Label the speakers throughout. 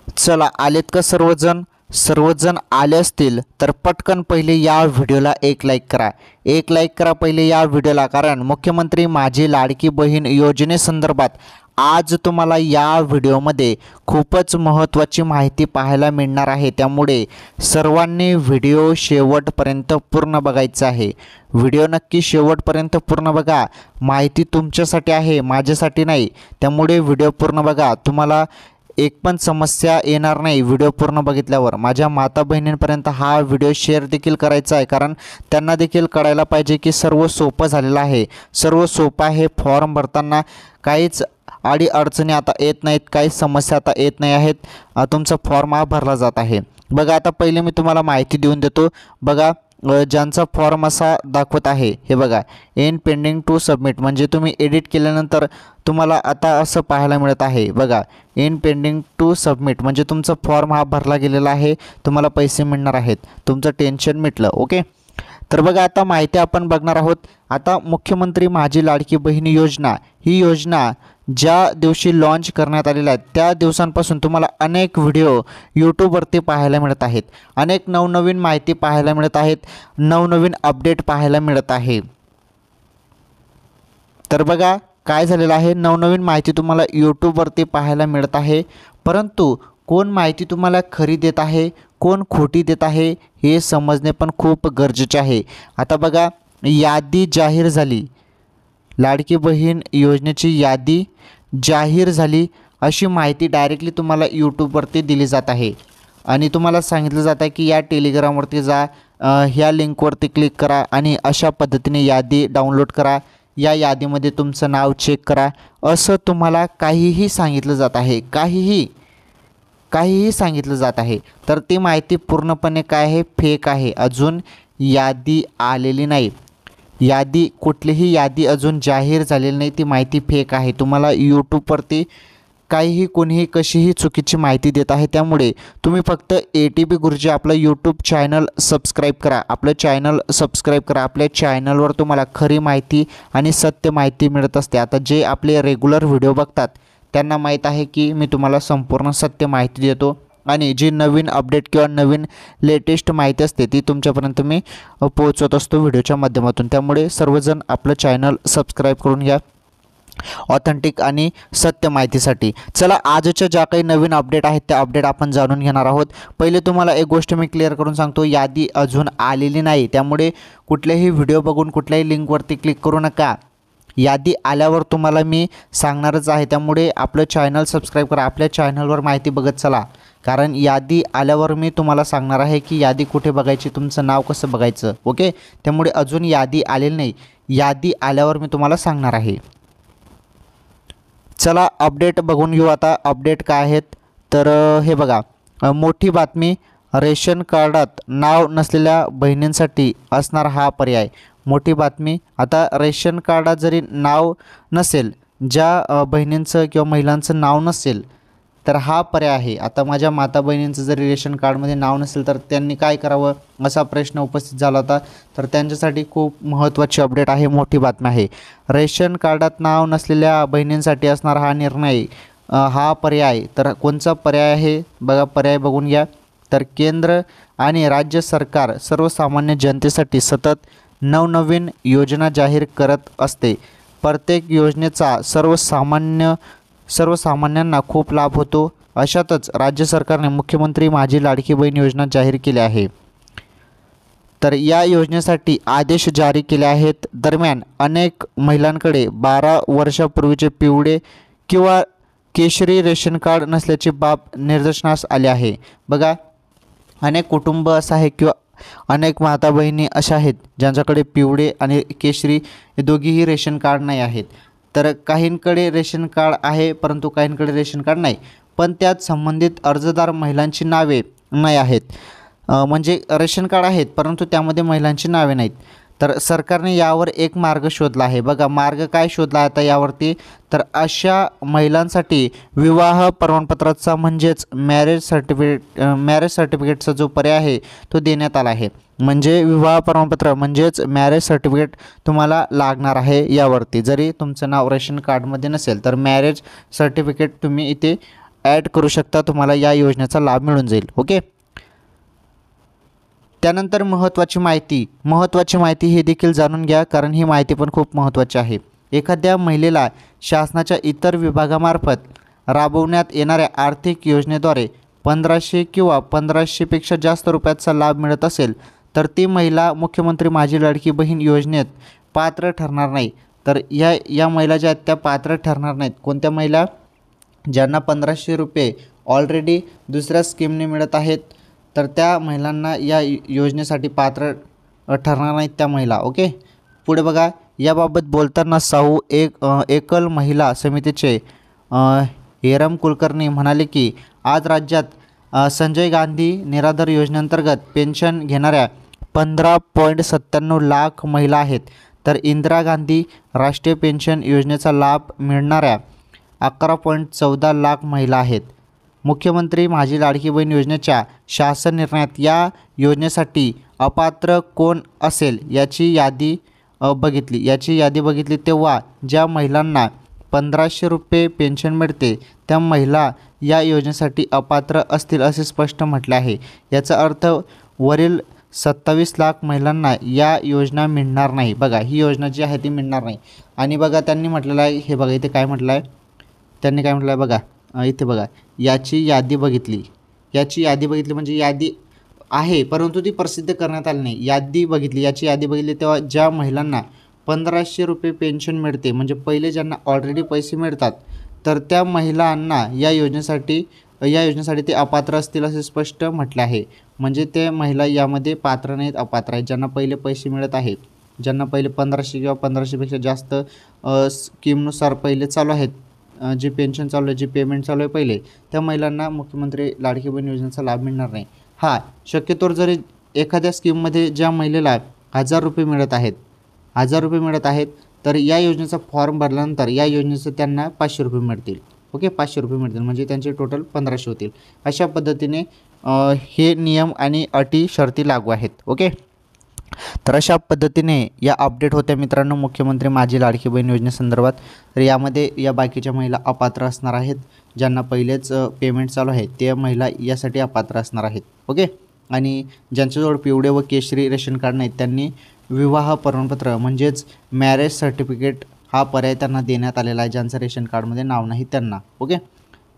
Speaker 1: चला आलेत का सर्वजण? सर्वजण आले असतील तर पटकन पहिले या व्हिडिओला एक लाईक करा. एक लाईक करा पहिले या व्हिडिओला, कारण मुख्यमंत्री माझी लाडकी बहीण योजनेसंदर्भात आज तुम्हाला या व्हिडिओमध्ये खूपच महत्त्वाची माहिती पाहायला मिळणार आहे. त्यामुळे सर्वांनी व्हिडिओ शेवटपर्यंत पूर्ण बघायचा आहे. व्हिडिओ नक्की शेवटपर्यंत पूर्ण बघा. माहिती तुमच्यासाठी आहे, माझ्यासाठी नाही. त्यामुळे व्हिडिओ पूर्ण बघा. तुम्हाला एक पण समस्या येणार नाही व्हिडिओ पूर्ण बघितल्यावर. माझ्या माता बहिणींपर्यंत हा व्हिडिओ शेअर देखील करायचा आहे, कारण त्यांना देखील कळायला पाहिजे की सर्व सोपं झालेलं आहे. सर्व सोपं आहे. फॉर्म भरताना काहीच अडचणी आता येत नाहीत, काहीच समस्या आता येत नाही आहेत. तुमचा फॉर्म हा भरला जात आहे. बघा, आता पहिले मी तुम्हाला माहिती देऊन देतो. बघा, ज्यांचा फॉर्म असा दाखवत आहे, हे बघा, इन पेंडिंग टू सबमिट, म्हणजे तुम्ही एडिट केल्यानंतर तुम्हाला आता असं पाहायला मिळत आहे. बघा, इन पेंडिंग टू सबमिट म्हणजे तुमचा फॉर्म हा भरला गेलेला आहे, तुम्हाला पैसे मिळणार आहेत, तुमचं टेन्शन मिटलं. ओके, तर बघा, आता माहिती आपण बघणार आहोत. आता मुख्यमंत्री माझी लाडकी बहीण योजना, ही योजना ज्या दिवशी लॉन्च करण्यात आलेला आहे त्या दिवसांपासून तुम्हाला अनेक व्हिडिओ यूट्यूबवरती पाहायला मिळत आहेत. अनेक नवनवीन माहिती पाहायला मिळत आहेत, नवनवीन अपडेट पाहायला मिळत आहे. तर बघा काय झालेलं आहे, नवनवीन माहिती तुम्हाला यूट्यूबवरती पाहायला मिळत आहे. परंतु कोण माहिती तुम्हाला खरी देत आहे, कोण खोटी देत आहे, हे समजणे पण खूप गरजेचे आहे. आता बघा, यादी जाहीर झाली, लाडकी बहीण योजनेची यादी जाहीर झाली अशी माहिती डायरेक्टली तुम्हाला यूट्यूबवरती दिली जात आहे. आणि तुम्हाला सांगितलं जात आहे की या टेलिग्रामवरती जा, ह्या लिंकवरती क्लिक करा आणि अशा पद्धतीने यादी डाउनलोड करा, या यादीमध्ये तुमचं नाव चेक करा, असं तुम्हाला काहीही सांगितलं जात आहे. काहीही सांगितलं जात आहे. तर ती माहिती पूर्णपणे काय आहे, फेक आहे. अजून यादी आलेली नाही, यादी कुठलीही यादी अजून जाहीर झालेली नाही, ती माहिती फेक आहे. तुम्हाला यूट्यूबवरती काहीही कोणीही कशीही चुकीची माहिती देत आहे. त्यामुळे तुम्ही फक्त ATP गुरुजी आपलं यूट्यूब चॅनल सबस्क्राईब करा, आपलं चॅनल सबस्क्राईब करा. आपल्या चॅनलवर तुम्हाला खरी माहिती आणि सत्य माहिती मिळत असते. आता जे आपले रेग्युलर व्हिडिओ बघतात त्यांना माहीत आहे की मी तुम्हाला संपूर्ण सत्य माहिती देतो, आणि जी नवीन अपडेट किंवा नवीन लेटेस्ट माहिती असते ती तुमच्यापर्यंत मी पोहोचवत असतो व्हिडिओच्या माध्यमातून. त्यामुळे सर्वजण आपलं चॅनल सबस्क्राईब करून घ्या ऑथेंटिक आणि सत्य माहितीसाठी. चला, आजच्या ज्या काही नवीन अपडेट आहेत त्या अपडेट आपण जाणून घेणार आहोत. पहिले तुम्हाला एक गोष्ट मी क्लिअर करून सांगतो, यादी अजून आलेली नाही. त्यामुळे कुठलेही व्हिडिओ बघून कुठल्याही लिंकवरती क्लिक करू नका. यादी आल्यावर तुम्हाला मी सांगणारच आहे. त्यामुळे आपलं चॅनल सबस्क्राईब करा, आपल्या चॅनलवर माहिती बघत चला, कारण यादी आल्यावर मी तुम्हाला सांगणार आहे की यादी कुठे बघायची, तुमचं नाव कसं बघायचं. ओके, त्यामुळे अजून यादी आलेली नाही, यादी आल्यावर मी तुम्हाला सांगणार आहे. चला अपडेट बघून घेऊ. आता अपडेट काय आहेत तर हे बघा, मोठी बातमी, रेशन कार्डात नाव नसलेल्या बहिणींसाठी असणार हा पर्याय. मोठी बातमी, आता रेशन कार्डात जरी नाव नसेल, ज्या बहिणींचं किंवा महिलांचं नाव नसेल तर हा पर्याय आहे. आता माझ्या माता बहिणींचं जरी रेशन कार्डमध्ये नाव नसेल तर त्यांनी काय करावं असा प्रश्न उपस्थित झाला होता. तर त्यांच्यासाठी खूप महत्त्वाची अपडेट आहे, मोठी बातमी आहे. रेशन कार्डात नाव नसलेल्या बहिणींसाठी असणार हा निर्णय, हा पर्याय. तर कोणचा पर्याय आहे बघा, पर्याय बघून घ्या. तर केंद्र आणि राज्य सरकार सर्वसामान्य जनतेसाठी सतत नवनवीन योजना जाहीर करत असते. प्रत्येक योजनेचा सर्वसामान्यांना खूप लाभ होतो. अशातच राज्य सरकारने मुख्यमंत्री माझी लाडकी बहीण योजना जाहीर केली आहे. तर या योजनेसाठी आदेश जारी केले आहेत. दरम्यान अनेक महिलांकडे 12 वर्षापूर्वीचे पिवळे किंवा केशरी रेशन कार्ड नसल्याची बाब निदर्शनास आली आहे. बघा, अनेक कुटुंब असं आहे किंवा अनेक माता बहिणी अशा आहेत ज्यांच्याकडे पिवळे आणि केशरी हे दोघीही रेशन कार्ड नाही आहेत. तर काहींकडे रेशन कार्ड आहे परंतु काहींकडे रेशन कार्ड नाही, पण त्यात संबंधित अर्जदार महिलांची नावे नाही आहेत. म्हणजे रेशन कार्ड आहेत परंतु त्यामध्ये महिलांची नावे नाहीत. तर सरकारने यावर एक मार्ग शोधला आहे. बघा, मार्ग काय शोधला आता यावरती, तर अशा महिलांसाठी विवाह प्रमाणपत्राचा म्हणजेच मॅरेज सर्टिफिकेटचा जो पर्याय आहे तो देण्यात आला आहे. म्हणजे विवाह प्रमाणपत्र म्हणजेच मॅरेज सर्टिफिकेट तुम्हाला लागणार आहे यावरती. जरी तुमचं नाव रेशन कार्डमध्ये नसेल तर मॅरेज सर्टिफिकेट तुम्ही इथे ॲड करू शकता, तुम्हाला या योजनेचा लाभ मिळून जाईल. ओके. त्यानंतर महत्त्वाची माहिती हे देखील जाणून घ्या, कारण ही माहिती पण खूप महत्त्वाची आहे. एखाद्या महिलेला शासनाच्या इतर विभागामार्फत राबवण्यात येणाऱ्या आर्थिक योजनेद्वारे 1500 किंवा 1500पेक्षा जास्त रुपयाचा लाभ मिळत असेल तर ती महिला मुख्यमंत्री माझी लाडकी बहीण योजनेत पात्र ठरणार नाही. तर या महिला ज्या आहेत त्या पात्र ठरणार नाहीत. कोणत्या महिला? ज्यांना 1500 रुपये ऑलरेडी दुसऱ्या स्कीमने मिळत आहेत, तर त्या महिलांना या योजनेसाठी पात्र ठरणार नाहीत त्या महिला. ओके. पुढे बघा, याबाबत बोलताना साहू एकल महिला समितीचे हेरम कुलकर्णी म्हणाले की आज राज्यात संजय गांधी निराधार योजनेअंतर्गत पेन्शन घेणाऱ्या 15.97 लाख महिला आहेत, तर इंदिरा गांधी राष्ट्रीय पेन्शन योजनेचा लाभ मिळणाऱ्या 11.14 लाख महिला आहेत. मुख्यमंत्री माझी लाडकी बहीण योजनेच्या शासन निर्णयात या योजनेसाठी अपात्र कोण असेल याची यादी बघितली तेव्हा ज्या महिलांना 1500 रुपये पेन्शन मिळते त्या महिला या योजनेसाठी अपात्र असतील असे स्पष्ट म्हटले आहे. याचा अर्थ वरील 27 लाख महिलांना या योजना मिळणार नाही. बघा, ही योजना जी आहे ती मिळणार नाही. आणि बघा त्यांनी म्हटलेलं आहे, हे बघा इथे काय म्हटलं आहे, त्यांनी काय म्हटलं आहे बघा, इथे बघा याची यादी बघितली म्हणजे यादी आहे परंतु ती प्रसिद्ध करण्यात आली नाही. याची यादी बघितली तेव्हा ज्या महिलांना 1500 रुपये पेन्शन मिळते, म्हणजे पहिले ज्यांना ऑलरेडी पैसे मिळतात, तर त्या महिलांना या योजनेसाठी ते अपात्र असतील असे स्पष्ट म्हटले आहे. म्हणजे ते महिला यामध्ये पात्र नाहीत, अपात्र आहेत. ज्यांना पहिले पैसे मिळत आहेत, ज्यांना पहिले 1500 किंवा 1500पेक्षा जास्त स्कीमनुसार पहिले चालू आहेत, जे पेन्शन चालू आहे, जे पेमेंट चालू आहे पहिले, त्या महिलांना मुख्यमंत्री लाडकी बहीण योजनेचा लाभ मिळणार नाही. हां, शक्यतोवर जरी एखाद्या स्कीममध्ये ज्या महिलेला 1000 रुपये मिळत आहेत तर या योजनेचा फॉर्म भरल्यानंतर या योजनेचं त्यांना 500 रुपये मिळतील. ओके, 500 रुपये मिळतील म्हणजे त्यांचे टोटल 1500 होतील. अशा पद्धतीने हे नियम आणि अटी शर्ती लागू आहेत. ओके. तर अशा पद्धतीने या अपडेट होत्या मित्रांनो मुख्यमंत्री माझी लाडकी बहीण योजनेसंदर्भात. तर यामध्ये या बाकीच्या महिला अपात्र असणार आहेत, ज्यांना पहिलेच पेमेंट चालू आहे त्या महिला यासाठी अपात्र असणार आहेत. ओके. आणि ज्यांच्याजवळ पिवळे व केशरी रेशन कार्ड नाहीत त्यांनी विवाह प्रमाणपत्र म्हणजेच मॅरेज सर्टिफिकेट हा पर्याय त्यांना देण्यात आलेला आहे, ज्यांचं रेशन कार्डमध्ये नाव नाही त्यांना. ओके.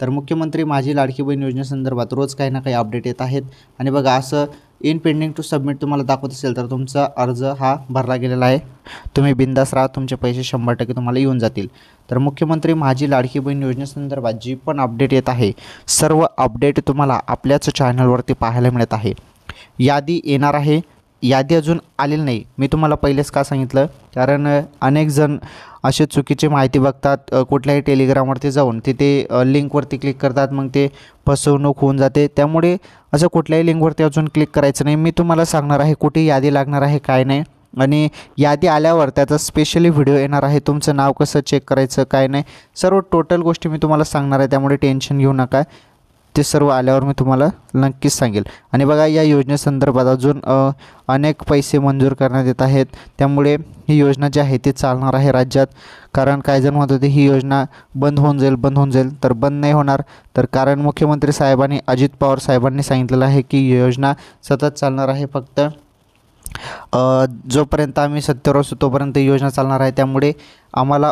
Speaker 1: तर मुख्यमंत्री माझी लाडकी बहीण योजनेसंदर्भात रोज काही ना काही अपडेट येत आहेत. आणि बघा, असं इन पेंडिंग टू सबमिट तुम्हाला दाखवत असेल तर तुमचा अर्ज हा भरला गेलेला आहे. तुम्ही बिंदास राहा, तुमचे पैसे 100% तुम्हाला येऊन जातील. तर मुख्यमंत्री माझी लाडकी बहीण योजनेसंदर्भात जी पण अपडेट येत आहे, सर्व अपडेट तुम्हाला आपल्याच चॅनलवरती पाहायला मिळत आहे. यादी येणार आहे, यादी अजून आलेली नाही. मी तुम्हाला पहिलेच का सांगितलं, कारण अनेक जण असे चुकीची माहिती बघतात, कुठल्याही टेलिग्रामवरती जाऊन तिथे लिंकवरती क्लिक करतात, मग ते फसवणूक होऊन जाते. त्यामुळे असं कुठल्याही लिंकवरती अजून क्लिक करायचं नाही. मी तुम्हाला सांगणार आहे कुठे यादी लागणार आहे काय नाही, आणि यादी आल्यावर त्याचा स्पेशली व्हिडिओ येणार आहे. तुमचं नाव कसं चेक करायचं काय नाही, सर्व टोटल गोष्टी मी तुम्हाला सांगणार आहे. त्यामुळे टेन्शन घेऊ नका, ते सर्व आल्यावर मी तुम्हाला नक्कीच सांगेल. आणि बघा, या योजनेसंदर्भात अजून अनेक पैसे मंजूर करण्यात येत आहेत. त्यामुळे ही योजना जी आहे ती चालणार आहे राज्यात. कारण काही जण म्हणत होते ही योजना बंद होऊन जाईल, तर बंद नाही होणार. तर कारण मुख्यमंत्री साहेबांनी, अजित पवार साहेबांनी सांगितलेलं आहे की योजना सतत चालणार आहे. फक्त जोपर्यंत आम्ही सत्तेवर असू तोपर्यंत योजना चालणार आहे. त्यामुळे आम्हाला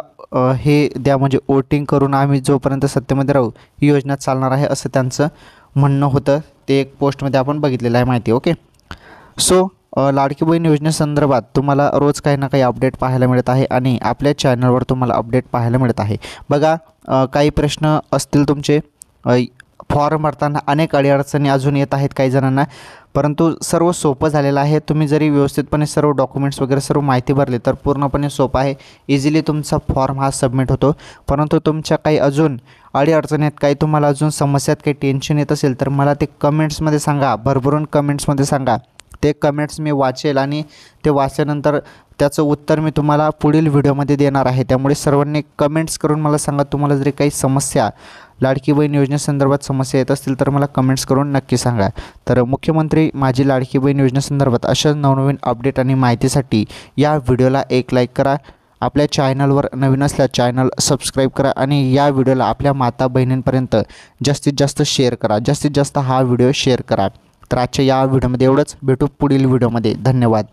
Speaker 1: हे द्या, म्हणजे वोटिंग करून आम्ही जोपर्यंत सत्तेमध्ये राहू ही योजना चालणार आहे असं त्यांचं म्हणणं होतं. ते एक पोस्टमध्ये आपण बघितलेलं आहे माहिती. ओके. सो लाडकी बहीण योजनेसंदर्भात तुम्हाला रोज काही ना काही अपडेट पाहायला मिळत आहे आणि आपल्या चॅनलवर तुम्हाला अपडेट पाहायला मिळत आहे. बघा, काही प्रश्न असतील तुमचे, फॉर्म भरताना अनेक अडीअडचणी अजून येत आहेत काही जणांना, परंतु सर्व सोपं झालेलं आहे. तुम्ही जरी व्यवस्थितपणे सर्व डॉक्युमेंट्स वगैरे सर्व माहिती भरली तर पूर्णपणे सोपं आहे. इझिली तुमचा फॉर्म हा सबमिट होतो. परंतु तुमच्या काही अजून अडीअडचणी आहेत, काही तुम्हाला अजून समस्यात काही टेन्शन येत असेल तर मला ते कमेंट्समध्ये सांगा, भरभरून कमेंट्समध्ये सांगा. ते कमेंट्स मी वाचेल आणि ते वाचल्यानंतर त्याचं उत्तर मी तुम्हाला पुढील व्हिडिओमध्ये देणार आहे. त्यामुळे सर्वांनी कमेंट्स करून मला सांगा, तुम्हाला जरी काही समस्या लाडकी बहीण योजनेसंदर्भात समस्या येत असतील तर मला कमेंट्स करून नक्की सांगा. तर मुख्यमंत्री माझी लाडकी बहीण योजनेसंदर्भात अशा नवनवीन अपडेट आणि माहितीसाठी या व्हिडिओला एक लाईक करा आपल्या चॅनलवर नवीन असल्यास चॅनल सबस्क्राईब करा आणि या व्हिडिओला आपल्या माता बहिणींपर्यंत जास्तीत जास्त शेअर करा, जास्तीत जास्त हा व्हिडिओ शेअर करा. तर आजच्या या व्हिडिओमध्ये एवढंच. भेटू पुढील व्हिडिओमध्ये. धन्यवाद.